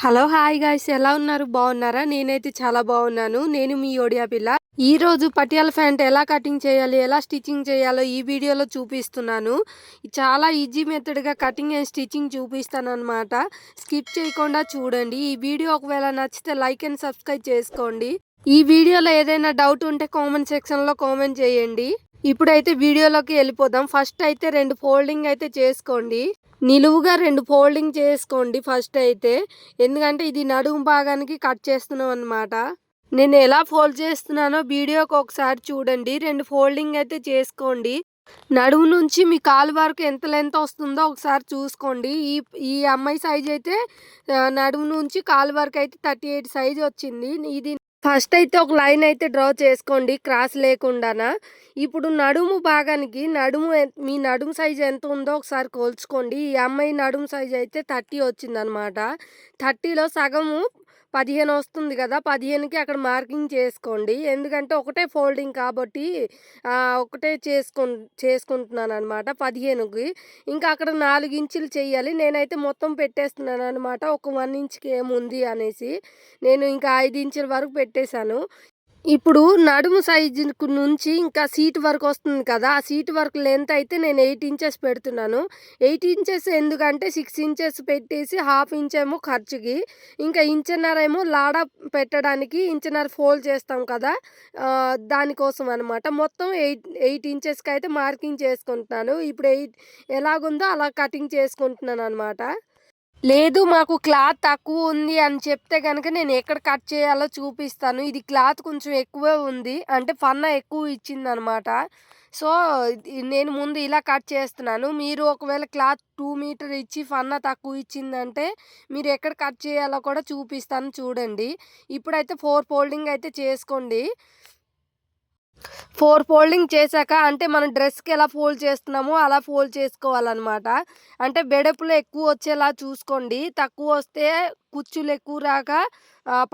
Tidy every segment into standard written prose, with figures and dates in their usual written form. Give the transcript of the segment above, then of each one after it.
Hello! Hi guys ఎలా ఉన్నారు? బాగున్నారా? నేనైతే చాలా బాగున్నాను. నేను మీ ఒడియా పిల్ల. ఈరోజు పటియాల ప్యాంట్ ఎలా కటింగ్ చేయాలి, ఎలా స్టిచ్చింగ్ చేయాలో ఈ వీడియోలో చూపిస్తున్నాను. చాలా ఈజీ మెథడ్‌గా కటింగ్ అండ్ స్టిచ్చింగ్ చూపిస్తానన్నమాట. స్కిప్ చేయకుండా చూడండి. ఈ వీడియో ఒకవేళ నచ్చితే లైక్ అండ్ సబ్స్క్రైబ్ చేసుకోండి. ఈ వీడియోలో ఏదైనా డౌట్ ఉంటే కామెంట్ సెక్షన్‌లో కామెంట్ చేయండి. ఇప్పుడైతే వీడియోలోకి వెళ్ళిపోదాం. ఫస్ట్ అయితే 2 ఫోల్డింగ్ అయితే చేసుకోండి. నిలువుగా 2 ఫోల్డింగ్ చేసుకోండి ఫస్ట్ అయితే. ఎందుకంటే ఇది నడుము భాగానికి కట్ చేస్తున్నాం అన్నమాట. నేను ఎలా ఫోల్డ్ చేస్తున్నానో వీడియోకి ఒకసారి చూడండి. 2 ఫోల్డింగ్ అయితే చేసుకోండి. నడుము నుంచి మీ కాలు వరకు ఎంత లెంత్ వస్తుందో ఒకసారి చూసుకోండి. ఈ ఈ అమ్మాయి సైజ్ అయితే నడుము నుంచి కాలు వరకు అయితే 38 సైజ్ వచ్చింది. ఇది ఫస్ట్ అయితే ఒక లైన్ అయితే డ్రా చేసుకోండి క్రాస్ లేకుండానా. ఇప్పుడు నడుము భాగానికి మీ నడుము సైజ్ ఎంత ఉందో ఒకసారి కోల్చుకోండి. ఈ అమ్మాయి నడుము సైజ్ అయితే 30 వచ్చిందనమాట. 30లో సగము 15 వస్తుంది కదా, 15కి అక్కడ మార్కింగ్ చేసుకోండి. ఎందుకంటే ఒకటే ఫోల్డింగ్ కాబట్టి ఒకటే చేసుకుంటున్నాను అనమాట 15కి. ఇంకా అక్కడ 4 ఇంచులు చెయ్యాలి. నేనైతే మొత్తం పెట్టేస్తున్నాను అనమాట. ఒక 1 ఇంచ్కి ఏముంది అనేసి నేను ఇంకా 5 ఇంచుల వరకు పెట్టేశాను. ఇప్పుడు నడుము సైజు నుంచి ఇంకా సీట్ వరకు వస్తుంది కదా, ఆ సీట్ వరకు లెంత్ అయితే నేను 8 ఇంచెస్ పెడుతున్నాను. 8 ఇంచెస్ ఎందుకంటే 6 ఇంచెస్ పెట్టేసి హాఫ్ ఇంచ్ ఏమో ఖర్చుకి, ఇంకా ఇంచున్నర ఏమో లాడ పెట్టడానికి ఇంచున్నర ఫోల్డ్ చేస్తాం కదా, దానికోసం అనమాట. మొత్తం 8 ఇంచెస్కి అయితే మార్కింగ్ చేసుకుంటున్నాను. ఇప్పుడు ఎలాగుందో అలా కటింగ్ చేసుకుంటున్నాను అనమాట. లేదు మాకు క్లాత్ తక్కువ ఉంది అని చెప్తే గనక నేను ఎక్కడ కట్ చేయాలో చూపిస్తాను. ఇది క్లాత్ కొంచెం ఎక్కువే ఉంది, అంటే పన్నా ఎక్కువ ఇచ్చిందనమాట. సో, నేను ముందు ఇలా కట్ చేస్తున్నాను. మీరు ఒకవేళ క్లాత్ 2 మీటర్ ఇచ్చి పన్నా తక్కువ ఇచ్చిందంటే మీరు ఎక్కడ కట్ చేయాలో కూడా చూపిస్తాను చూడండి. ఇప్పుడైతే 4 ఫోల్డింగ్ అయితే చేసుకోండి. 4 ఫోల్డింగ్ చేశాక అంటే మనం డ్రెస్‌కి ఎలా ఫోల్డ్ చేస్తున్నామో అలా ఫోల్డ్ చేసుకోవాలన్నమాట. అంటే వెడల్పులో ఎక్కువ వచ్చేలా చూసుకోండి. తక్కువ వస్తే కుచ్చులు ఎక్కువ రాక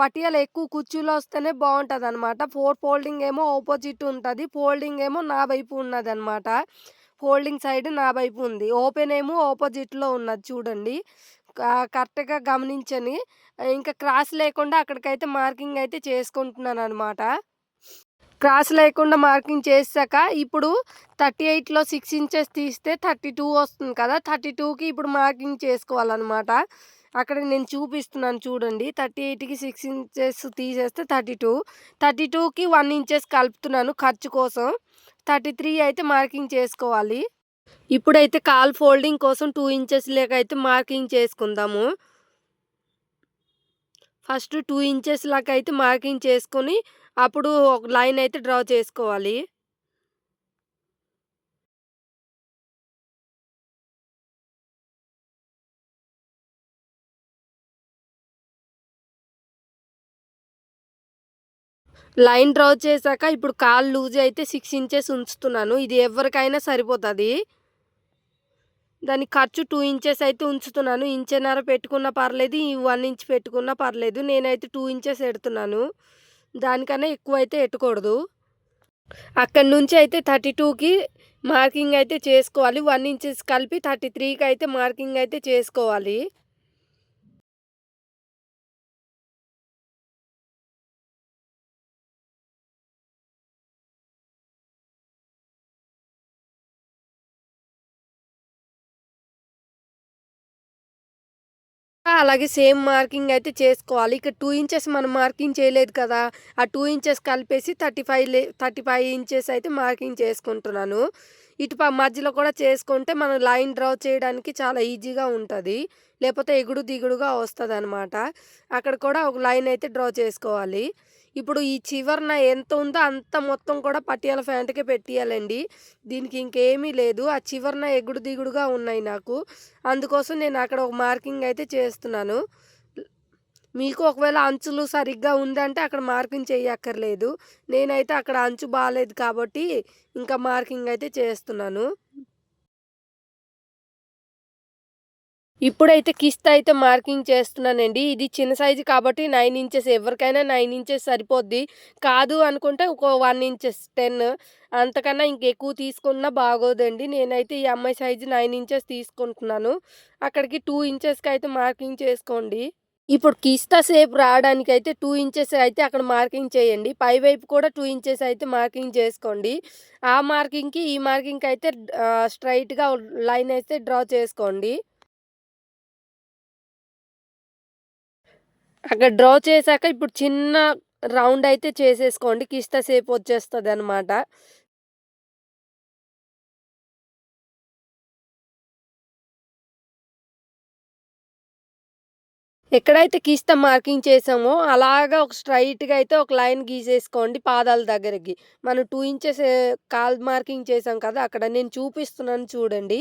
పటియాలు ఎక్కువ కుచ్చులు వస్తేనే బావుంటదనమాట. 4 ఫోల్డింగ్ ఏమో ఆపోజిట్ ఉంటది. ఫోల్డింగ్ ఏమో నా వైపు ఉన్నదనమాట. ఫోల్డింగ్ సైడ్ నా వైపు ఉంది. ఓపెన్ ఏమో ఆపోజిట్‌లో ఉన్నది చూడండి. కరెక్ట్‌గా గమనించండి. ఇంకా క్రాస్ లేకుండా అక్కడికైతే మార్కింగ్ అయితే చేసుకుంటున్నాననమాట. క్రాస్ లేకుండా మార్కింగ్ చేసాక ఇప్పుడు 38లో 6 ఇంచెస్ తీస్తే 32 వస్తుంది కదా, 32కి ఇప్పుడు మార్కింగ్ చేసుకోవాలన్నమాట. అక్కడ నేను చూపిస్తున్నాను చూడండి. 38కి 6 ఇంచెస్ తీసేస్తే 32, 32కి 1 ఇంచెస్ కలుపుతున్నాను ఖర్చు కోసం. 33 అయితే మార్కింగ్ చేసుకోవాలి. ఇప్పుడైతే కాల్ ఫోల్డింగ్ కోసం 2 ఇంచెస్ లేక అయితే మార్కింగ్ చేసుకుందాము. ఫస్ట్ 2 ఇంచెస్ లాగా అయితే మార్కింగ్ చేసుకొని అప్పుడు ఒక లైన్ అయితే డ్రా చేసుకోవాలి. లైన్ డ్రా చేశాక ఇప్పుడు కాలు లూజ్ అయితే 6 ఇంచెస్ ఉంచుతున్నాను. ఇది ఎవరికైనా సరిపోతది. దానికి ఖర్చు 2 ఇంచెస్ అయితే ఉంచుతున్నాను. ఇంచున్నర పెట్టుకున్నా పర్లేదు, 1 ఇంచ్ పెట్టుకున్నా పర్లేదు. నేనైతే 2 ఇంచెస్ ఎడుతున్నాను. దానికన్నా ఎక్కువైతే ఎట్టకూడదు. అక్కడి నుంచి అయితే 32కి మార్కింగ్ అయితే చేసుకోవాలి. 1 ఇంచెస్ కలిపి 33కి అయితే మార్కింగ్ అయితే చేసుకోవాలి. అలాగే సేమ్ మార్కింగ్ అయితే చేసుకోవాలి. ఇక్కడ 2 ఇంచెస్ మనం మార్కింగ్ చేయలేదు కదా, ఆ 2 ఇంచెస్ కలిపేసి 35 ఇంచెస్ అయితే మార్కింగ్ చేసుకుంటున్నాను. ఇటు మధ్యలో కూడా చేసుకుంటే మనం లైన్ డ్రా చేయడానికి చాలా ఈజీగా ఉంటది. లేకపోతే ఎగుడు దిగుడుగా వస్తదనమాట. అక్కడ కూడా ఒక లైన్ అయితే డ్రా చేసుకోవాలి. ఇప్పుడు ఈ చివరన ఎంత ఉందో అంత మొత్తం కూడా పటియాల ప్యాంట్‌కే పెట్టియాలండి. దీనికి ఇంకేమీ లేదు. ఆ చివరన ఎగుడు దిగుడుగా ఉన్నాయి నాకు. అందుకోసం నేను అక్కడ ఒక మార్కింగ్ అయితే చేస్తున్నాను. మీకు ఒకవేళ అంచులు సరిగ్గా ఉందంటే అక్కడ మార్కింగ్ చెయ్యక్కర్లేదు. నేనైతే అక్కడ అంచు బాలేదు కాబట్టి ఇంకా మార్కింగ్ అయితే చేస్తున్నాను. ఇప్పుడైతే కిస్త్ అయితే మార్కింగ్ చేస్తున్నానండి. ఇది చిన్న సైజు కాబట్టి 9 ఇంచెస్, ఎవరికైనా 9 ఇంచెస్ సరిపోద్ది. కాదు అనుకుంటే ఒక 1 ఇంచెస్ 10, అంతకన్నా ఇంకెక్కువ తీసుకున్నా బాగోదండి. నేనైతే ఈ అమ్మాయి సైజు 9 ఇంచెస్ తీసుకుంటున్నాను. అక్కడికి 2 ఇంచెస్‌కి అయితే మార్కింగ్ చేసుకోండి. ఇప్పుడు కిస్తా షేప్ రావడానికైతే 2 ఇంచెస్ అయితే అక్కడ మార్కింగ్ చేయండి. పై వైపు కూడా 2 ఇంచెస్ అయితే మార్కింగ్ చేసుకోండి. ఆ మార్కింగ్‌కి, ఈ మార్కింగ్‌కి అయితే స్ట్రెయిట్‌గా లైన్ అయితే డ్రా చేసుకోండి. అక్కడ డ్రా చేశాక ఇప్పుడు చిన్న రౌండ్ అయితే చేసేసుకోండి. కిస్తా షేప్ వచ్చేస్తదనమాట. ఎక్కడైతే కిస్తా మార్కింగ్ చేసామో అలాగా ఒక స్ట్రెయిట్‌గా అయితే ఒక లైన్ గీసేసుకోండి పాదాల దగ్గరికి. మనం 2 ఇంచెస్ కాలు మార్కింగ్ చేసాం కదా! అక్కడ నేను చూపిస్తున్నాను చూడండి.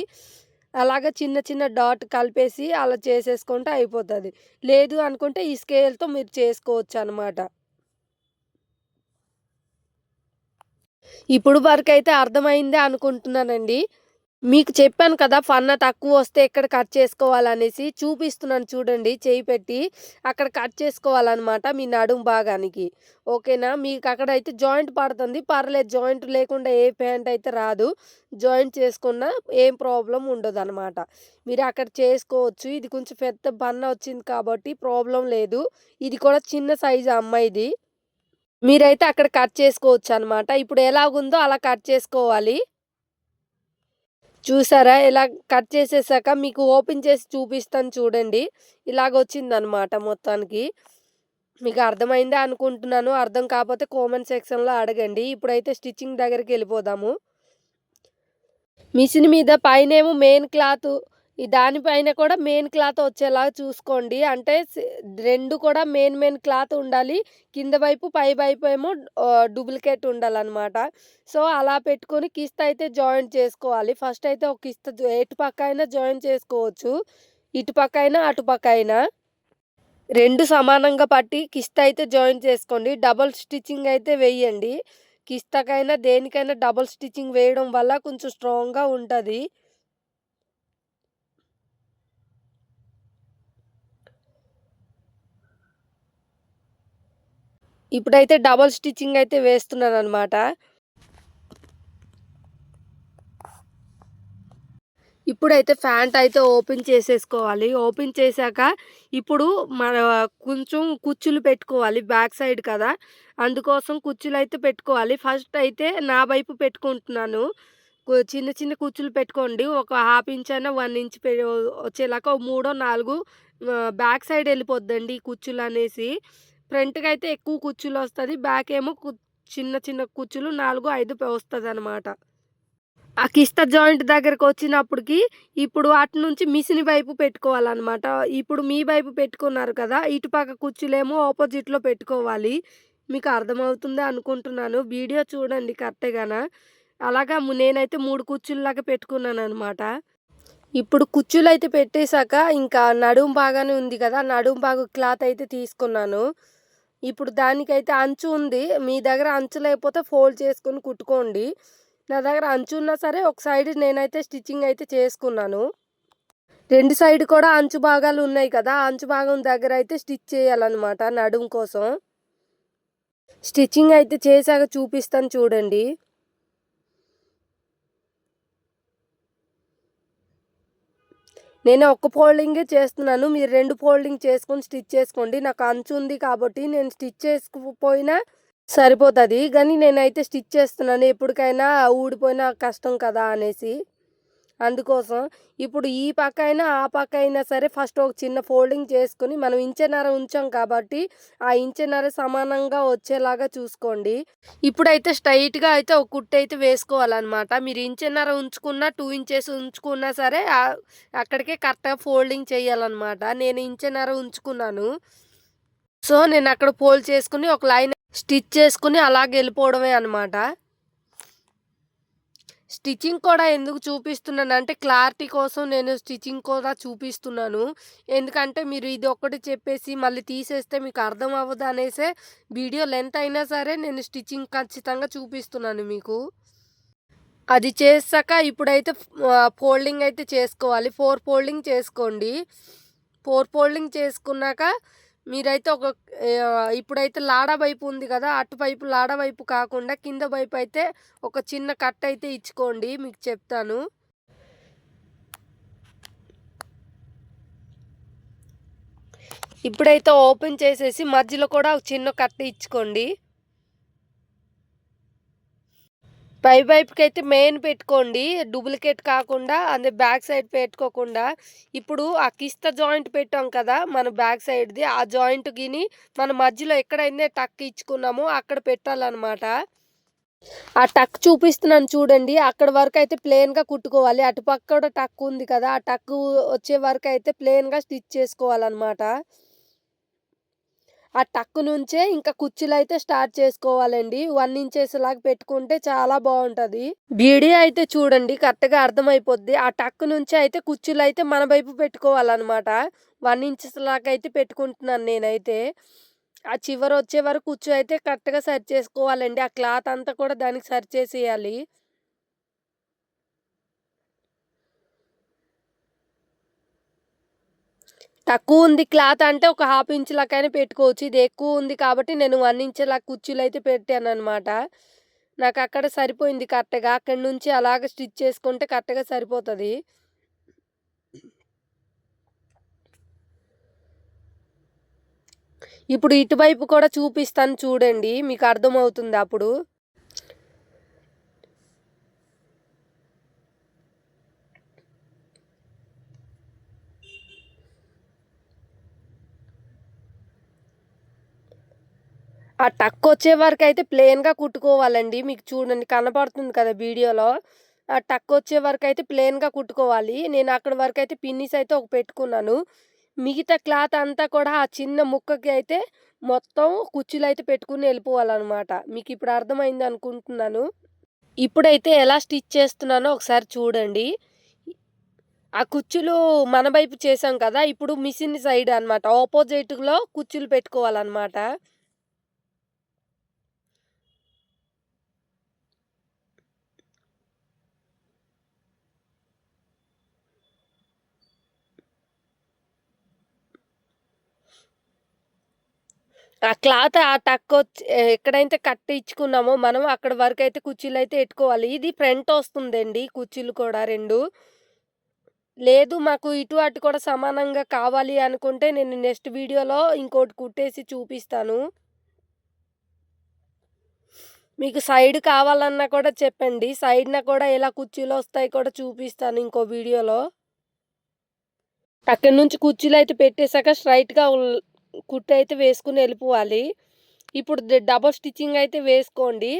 అలాగా చిన్న చిన్న డాట్ కలిపేసి అలా చేసేసుకుంటే అయిపోతది. లేదు అనుకుంటే ఈ స్కేల్‌తో మీరు చేసుకోవచ్చనమాట. ఇప్పుడు వరకైతే అర్థమైందే అనుకుంటున్నానండి. మీకు చెప్పాను కదా! ఫన్న తక్కువొస్తే ఎక్కడ కట్ చేసుకోవాలనేసి. చూపిస్తున్నాను చూడండి చెయ్యి పెట్టి. అక్కడ కట్ చేసుకోవాలనమాట మీ నడుము భాగానికి. ఓకేనా? మీకక్కడైతే జాయింట్ పడుతుంది. పర్లేదు జాయింట్ లేకుండా ఏ ప్యాంట్ అయితే రాదు. జాయింట్ చేసుకున్నా ఏం ప్రాబ్లమ్ ఉండదనమాట. మీరు అక్కడ చేసుకోవచ్చు. ఇది కొంచెం పెద్ద బన్న వచ్చింది కాబట్టి ప్రాబ్లమ్ లేదు. ఇది కూడా చిన్న సైజు అమ్మాయిది. మీరైతే అక్కడ కట్ చేసుకోవచ్చనమాట. ఇప్పుడు ఎలాగుందో అలా కట్ చేసుకోవాలి. చూసారా? ఇలా కట్ చేసేసాక మీకు ఓపెన్ చేసి చూపిస్తాను చూడండి. ఇలాగొచ్చిందనమాట మొత్తానికి. మీకు అర్థమైందే అనుకుంటున్నాను. అర్థం కాపోతే కామెంట్ సెక్షన్‌లో అడగండి. ఇప్పుడైతే స్టిచ్చింగ్ దగ్గరికెళ్ళిపోదాము. మిషన్ మీద పైనేమో మెయిన్ క్లాతు దానిపైన కూడా మెయిన్ క్లాత్ వచ్చేలాగా చూసుకోండి. అంటే 2 కూడా మెయిన్ క్లాత్ ఉండాలి. కింద వైపు, పై వైపు ఏమో డూప్లికేట్ ఉండాలనమాట. సో, అలా పెట్టుకొని కిస్త అయితే జాయింట్ చేసుకోవాలి. ఫస్ట్ అయితే ఒక కిస్త ఎటు పక్క అయినా జాయింట్ చేసుకోవచ్చు. ఇటు పక్క అయినా, అటు పక్క అయినా. 2 సమానంగా పట్టి కిస్త అయితే జాయింట్ చేసుకోండి. డబుల్ స్టిచ్చింగ్ అయితే వెయ్యండి. కిస్తాకైనా, దేనికైనా డబుల్ స్టిచ్చింగ్ వేయడం వల్ల కొంచెం స్ట్రాంగ్‌గా ఉంటది. ఇప్పుడైతే డబుల్ స్టిచ్చింగ్ అయితే వేస్తున్నాననమాట. ఇప్పుడైతే ఫ్యాంట్ అయితే ఓపెన్ చేసేసుకోవాలి. ఓపెన్ చేశాక ఇప్పుడు మన కొంచెం కుచ్చులు పెట్టుకోవాలి. బ్యాక్ సైడ్ కదా! అందుకోసం కుచ్చులైతే పెట్టుకోవాలి. ఫస్ట్ అయితే నా వైపు పెట్టుకుంటున్నాను. చిన్న చిన్న కుచ్చులు పెట్టుకోండి. ఒక హాఫ్ ఇంచ్ అయినా 1 ఇంచ్ వచ్చేలాగా ఓ మూడో, నాలుగో బ్యాక్ సైడ్ ఎళ్ళిపోద్దండి ఈ కుచ్చులనేసి. ఫ్రంట్‌కైతే అయితే ఎక్కువ కుచ్చులొస్తది. బ్యాక్ ఏమో చిన్న చిన్న కుచ్చులు 4, 5 వస్తదనమాట. ఆ కిస్తా జాయింట్ దగ్గరకొచ్చినప్పటికి, ఇప్పుడు అటు నుంచి మిషన్ వైపు పెట్టుకోవాలనమాట. ఇప్పుడు మీ వైపు పెట్టుకున్నారు కదా! ఇటుపక్క కుర్చీలేమో ఆపోజిట్‌లో పెట్టుకోవాలి. మీకు అర్థమవుతుంది అనుకుంటున్నాను. వీడియో చూడండి కరెక్ట్‌గాన. అలాగా నేనైతే 3 కుర్చీల్లాగా పెట్టుకున్నాననమాట. ఇప్పుడు కుర్చీలైతే పెట్టేసాక, ఇంకా నడుము భాగానే ఉంది కదా! నడుము భాగం క్లాత్ అయితే తీసుకున్నాను. ఇప్పుడు దానికైతే అంచు ఉంది. మీ దగ్గర అంచు లేకపోతే ఫోల్డ్ చేసుకొని కుట్టుకోండి. నా దగ్గర అంచు ఉన్నా సరే ఒక సైడ్ నేనైతే స్టిచ్చింగ్ అయితే చేసుకున్నాను. 2 సైడ్ కూడా అంచు భాగాలు ఉన్నాయి కదా! ఆ అంచు భాగం దగ్గర అయితే స్టిచ్ చేయాలనమాట నడుము కోసం. స్టిచ్చింగ్ అయితే చేశాక చూపిస్తాను చూడండి. నేను ఒక్క ఫోల్డింగే చేస్తున్నాను. మీరు 2 ఫోల్డింగ్ చేసుకొని స్టిచ్ చేసుకోండి. నాకు అంచు ఉంది కాబట్టి నేను స్టిచ్ చేసుకోకపోయినా సరిపోతది. గానీ నేనైతే స్టిచ్ చేస్తున్నాను. ఎప్పటికైనా ఊడిపోయినా కష్టం కదా అనేసి. అందుకోసం ఇప్పుడు ఈ పక్కైనా, ఆ పక్కైనా సరే ఫస్ట్ ఒక చిన్న ఫోల్డింగ్ చేసుకొని మనం ఇంచెన్నర ఉంచాం కాబట్టి, ఆ ఇంచెన్నర సమానంగా వచ్చేలాగా చూసుకోండి. ఇప్పుడైతే స్ట్రెయిట్‌గా అయితే ఒక కుట్టయితే వేసుకోవాలనమాట. మీరు ఇంచెన్నర ఉంచుకున్నా, 2 ఇంచెస్ ఉంచుకున్నా సరే అక్కడికే కరెక్ట్‌గా ఫోల్డింగ్ చేయాలనమాట. నేను ఇంచెన్నర ఉంచుకున్నాను. సో, నేనక్కడ ఫోల్డ్ చేసుకొని ఒక లైన్ స్టిచ్ చేసుకొని అలాగెళ్ళిపోవడమే అనమాట. స్టిచ్చింగ్ కూడా ఎందుకు చూపిస్తున్నానంటే క్లారిటీ కోసం నేను స్టిచ్చింగ్ కూడా చూపిస్తున్నాను. ఎందుకంటే మీరు ఇది ఒక్కటి చెప్పేసి మళ్ళీ తీసేస్తే మీకు అర్థం అవ్వదు అనేసే వీడియో లెంత్ అయినా సరే నేను స్టిచ్చింగ్ ఖచ్చితంగా చూపిస్తున్నాను మీకు. అది చేసాక ఇప్పుడైతే ఫోల్డింగ్ అయితే చేసుకోవాలి. 4 ఫోల్డింగ్ చేసుకోండి. 4 ఫోల్డింగ్ చేసుకున్నాక మీరైతే ఇప్పుడైతే లాడా వైపు ఉంది కదా! అటువైపు లాడా వైపు కాకుండా కింద వైపు అయితే ఒక చిన్న కట్ అయితే ఇచ్చుకోండి. మీకు చెప్తాను. ఇప్పుడైతే ఓపెన్ చేసేసి మధ్యలో కూడా ఒక చిన్న కట్ట ఇచ్చుకోండి. పై వైపుకైతే మెయిన్ పెట్టుకోండి, డూప్లికేట్ కాకుండా అదే బ్యాక్ సైడ్ పెట్టుకోకుండా. ఇప్పుడు ఆ కిస్త జాయింట్ పెట్టాం కదా మన బ్యాక్ సైడ్ది, ఆ జాయింట్ గిని మన మధ్యలో ఎక్కడైతే టక్ ఇచ్చుకున్నామో అక్కడ పెట్టాలన్నమాట. ఆ టక్ చూపిస్తున్నాను చూడండి, అక్కడ వరకు అయితే ప్లెయిన్గా కుట్టుకోవాలి. అటుపక్క కూడా టక్ ఉంది కదా, ఆ టక్ వచ్చే వరకు అయితే ప్లెయిన్గా స్టిచ్ చేసుకోవాలన్నమాట. ఆ టక్ నుంచే ఇంకా కుచ్చులైతే స్టార్ట్ చేసుకోవాలండి. 1 ఇంచెస్ లాగా పెట్టుకుంటే చాలా బావుంటది. వీడియో అయితే చూడండి, కరెక్ట్‌గా అర్థమైపోద్ది. ఆ టక్ నుంచి అయితే కుచ్చులైతే మన వైపు పెట్టుకోవాలనమాట. 1 ఇంచెస్ లాగా అయితే పెట్టుకుంటున్నాను నేనైతే. ఆ చివరొచ్చే వరకు కుచ్చు అయితే కరెక్ట్‌గా సరి చేసుకోవాలండి. ఆ క్లాత్ అంతా కూడా దానికి సరి చేసేయాలి. తక్కువుంది క్లాత్ అంటే ఒక హాఫ్ ఇంచ్ లకైనా పెట్టుకోవచ్చు. ఇది ఎక్కువుంది కాబట్టి నేను 1 ఇంచ్‌లా కుర్చీలైతే పెట్టాననమాట. నాకక్కడ సరిపోయింది కరెక్ట్‌గా. అక్కడి నుంచి అలాగ స్టిచ్ చేసుకుంటే కరెక్ట్‌గా సరిపోతది. ఇప్పుడు ఇటువైపు కూడా చూపిస్తాను చూడండి, మీకు అర్థమవుతుంది అప్పుడు. ఆ టక్కొచ్చే వరకైతే ప్లెయిన్‌గా కుట్టుకోవాలండి. మీకు చూడండి కనపడుతుంది కదా వీడియోలో. ఆ టక్కొచ్చే వరకైతే ప్లెయిన్‌గా కుట్టుకోవాలి. నేను అక్కడి వరకైతే పిన్నీస్ అయితే ఒక పెట్టుకున్నాను. మిగతా క్లాత్ అంతా కూడా ఆ చిన్న ముక్కకి అయితే మొత్తం కుచ్చులైతే పెట్టుకొని ఎళ్ళిపోవాలనమాట. మీకిప్పుడు అర్థమైందనుకుంటున్నాను. ఇప్పుడైతే ఎలా స్టిచ్ చేస్తున్నానో ఒకసారి చూడండి. ఆ కుచ్చులు మన వైపు చేసాం కదా, ఇప్పుడు మిషన్ సైడ్ అనమాట. ఆపోజిట్‌లో కుచ్చులు పెట్టుకోవాలనమాట. ఆ క్లాత్ ఆ ఎక్కడైతే కట్ ఇచ్చుకున్నామో మనం అక్కడి వరకైతే కుర్చీలైతే ఎట్టుకోవాలి. ఇది ఫ్రంట్ ఒస్తుందండి కుర్చీలు కూడా 2. లేదు మాకు ఇటు అటు కూడా సమానంగా కావాలి అనుకుంటే నేను నెక్స్ట్ వీడియోలో ఇంకోటి కుట్టేసి చూపిస్తాను. మీకు సైడ్ కావాలన్నా కూడా చెప్పండి. సైడ్‌న కూడా ఎలా కుర్చీలొస్తాయి కూడా చూపిస్తాను ఇంకో వీడియోలో. అక్కడి నుంచి కుర్చీలైతే పెట్టేసాక స్ట్రెయిట్‌గా కుట్టయితే వేసుకొని ఎళ్ళిపోవాలి. ఇప్పుడు డబుల్ స్టిచ్చింగ్ అయితే వేసుకోండి.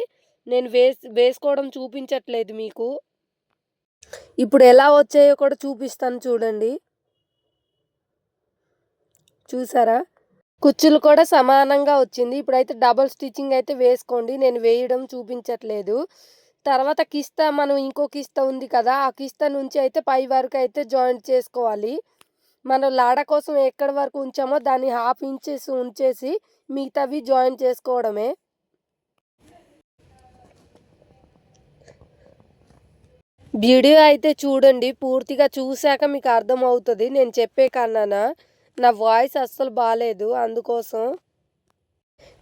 నేను వేసుకోవడం చూపించట్లేదు మీకు. ఇప్పుడు ఎలా వచ్చాయో కూడా చూపిస్తాను చూడండి. చూసారా? కుచ్చులు కూడా సమానంగా వచ్చింది. ఇప్పుడైతే డబుల్ స్టిచ్చింగ్ అయితే వేసుకోండి. నేను వేయడం చూపించట్లేదు. తర్వాత కిస్తా మనం ఇంకో కిస్తా ఉంది కదా, ఆ కిస్తా నుంచి అయితే పై వరకైతే జాయింట్ చేసుకోవాలి. మనం లాడ కోసం ఎక్కడి వరకు ఉంచామో దాన్ని హాఫ్ ఇంచెస్ ఉంచేసి మిగతావి జాయిన్ చేసుకోవడమే. వీడియో అయితే చూడండి, పూర్తిగా చూసాక మీకు అర్థమవుతది నేను చెప్పే కన్నానా. నా వాయిస్ అస్సలు బాలేదు అందుకోసం.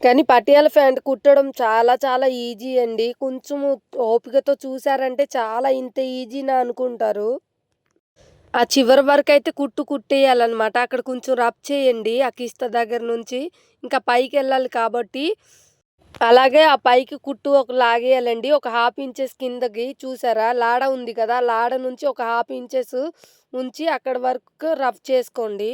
కానీ పటియాలా ప్యాంట్ కుట్టడం చాలా చాలా ఈజీ అండి. కొంచెము ఓపికతో చూసారంటే చాలా ఇంత ఈజీనా అనుకుంటారు. ఆ చివరి వరకైతే కుట్టేయాలనమాట. అక్కడ కొంచెం రబ్ చేయండి ఆ కిస్తా దగ్గర నుంచి. ఇంకా పైకెళ్ళాలి కాబట్టి, అలాగే ఆ పైకి కుట్టు ఒక లాగేయాలండి. ఒక హాఫ్ ఇంచెస్ కిందకి చూసారా? లాడ ఉంది కదా, లాడ నుంచి ఒక హాఫ్ ఇంచెస్ ఉంచి అక్కడి వరకు రఫ్ చేసుకోండి.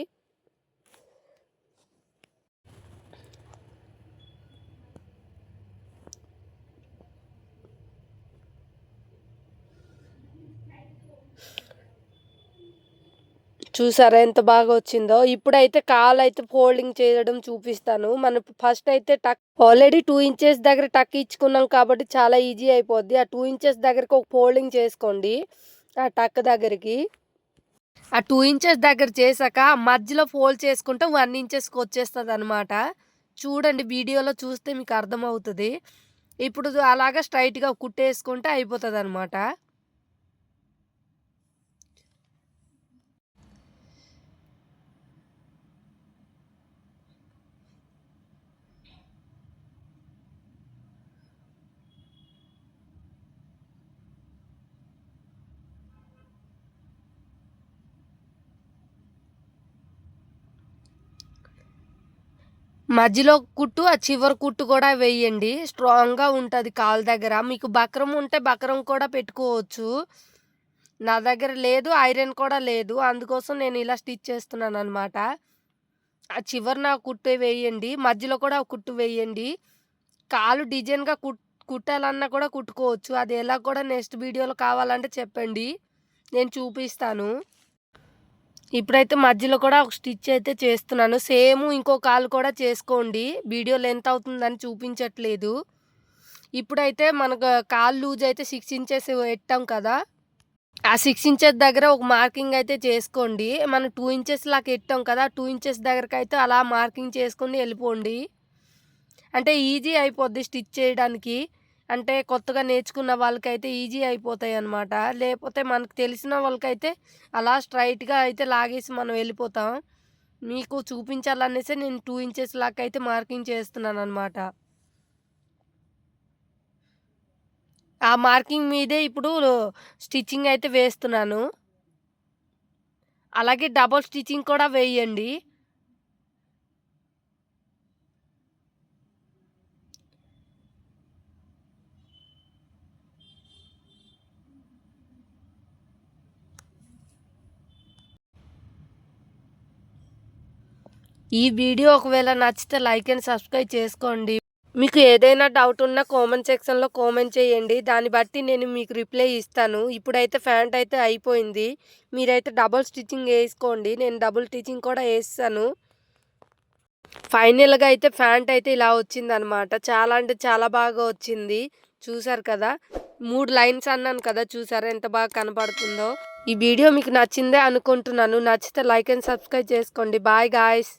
చూసారా ఎంత బాగా వచ్చిందో? ఇప్పుడైతే కాలైతే ఫోల్డింగ్ చేయడం చూపిస్తాను. మనం ఫస్ట్ అయితే ఆల్రెడీ 2 ఇంచెస్ దగ్గర టక్ ఇచ్చుకున్నాం కాబట్టి చాలా ఈజీ అయిపోద్ది. ఆ 2 ఇంచెస్ దగ్గరకి ఒక ఫోల్డింగ్ చేసుకోండి. ఆ టక్ దగ్గరికి. ఆ 2 ఇంచెస్ దగ్గర చేశాక మధ్యలో ఫోల్డ్ చేసుకుంటే 1 ఇంచెస్‌కి వచ్చేస్తదనమాట. చూడండి వీడియోలో చూస్తే మీకు అర్థమవుతది. ఇప్పుడు అలాగా స్ట్రెయిట్‌గా కుట్టేసుకుంటే అయిపోతదనమాట. మధ్యలో కుట్టు, ఆ చివరి కుట్టు కూడా వేయండి. స్ట్రాంగ్‌గా ఉంటది కాలు దగ్గర. మీకు బక్రం ఉంటే బక్రం కూడా పెట్టుకోవచ్చు. నా దగ్గర లేదు, ఐరన్ కూడా లేదు. అందుకోసం నేను ఇలా స్టిచ్ చేస్తున్నాననమాట. ఆ చివరన కుట్టు వేయండి. మధ్యలో కూడా ఒక కుట్టు వేయండి. కాలు డిజైన్‌గా కుట్టాలన్నా కూడా కుట్టుకోవచ్చు. అది ఎలా కూడా నెక్స్ట్ వీడియోలో కావాలంటే చెప్పండి. నేను చూపిస్తాను. ఇప్పుడైతే మధ్యలో కూడా ఒక స్టిచ్ అయితే చేస్తున్నాను. సేమ్ ఇంకో కాలు కూడా చేసుకోండి. వీడియో లెంత్ అవుతుందని చూపించట్లేదు. ఇప్పుడైతే మనకు కాలు లూజ్ అయితే 6 ఇంచెస్ ఎట్టాం కదా! ఆ 6 ఇంచెస్ దగ్గర ఒక మార్కింగ్ అయితే చేసుకోండి. మనం 2 ఇంచెస్ లాగా ఎట్టాం కదా! 2 ఇంచెస్ దగ్గరకైతే అలా మార్కింగ్ చేసుకొని ఎళ్ళిపోండి. అంటే ఈజీ అయిపోద్ది స్టిచ్ చేయడానికి. అంటే కొత్తగా నేర్చుకున్న వాళ్ళకైతే ఈజీ అయిపోతాయన్నమాట. లేపోతే మనకు తెలిసిన వాళ్ళకైతే అలా స్ట్రెయిట్‌గా అయితే లాగేసి మనం వెళ్ళిపోతాం. మీకు చూపించాలనేసే నేను 2 ఇంచెస్ లాగైతే మార్కింగ్ చేస్తున్నానన్నమాట. ఆ మార్కింగ్ మీదే ఇప్పుడు స్టిచ్చింగ్ అయితే వేస్తున్నాను. అలాగే డబుల్ స్టిచ్చింగ్ కూడా వేయండి. ఈ వీడియో ఒకవేళ నచ్చితే లైక్ అండ్ సబ్స్క్రైబ్ చేసుకోండి. మీకు ఏదైనా డౌట్ ఉన్నా కామెంట్ సెక్షన్‌లో కామెంట్ చేయండి. దాన్ని బట్టి నేను మీకు రిప్లై ఇస్తాను. ఇప్పుడైతే ప్యాంట్ అయితే అయిపోయింది. మీరైతే డబుల్ స్టిచ్చింగ్ ఏసుకోండి. నేను డబుల్ స్టిచ్చింగ్ కూడా ఏసేసాను. ఫైనల్‌గా అయితే ప్యాంట్ అయితే ఇలా వచ్చిందనమాట. చాలా అంటే చాలా బాగా వచ్చింది. చూసారు కదా! 3 లైన్స్ అన్నాను కదా! చూసారా ఎంత బాగా కనపడుతుందో? ఈ వీడియో మీకు నచ్చిందే అనుకుంటున్నాను. నచ్చితే లైక్ అండ్ సబ్స్క్రైబ్ చేసుకోండి. Bye guys.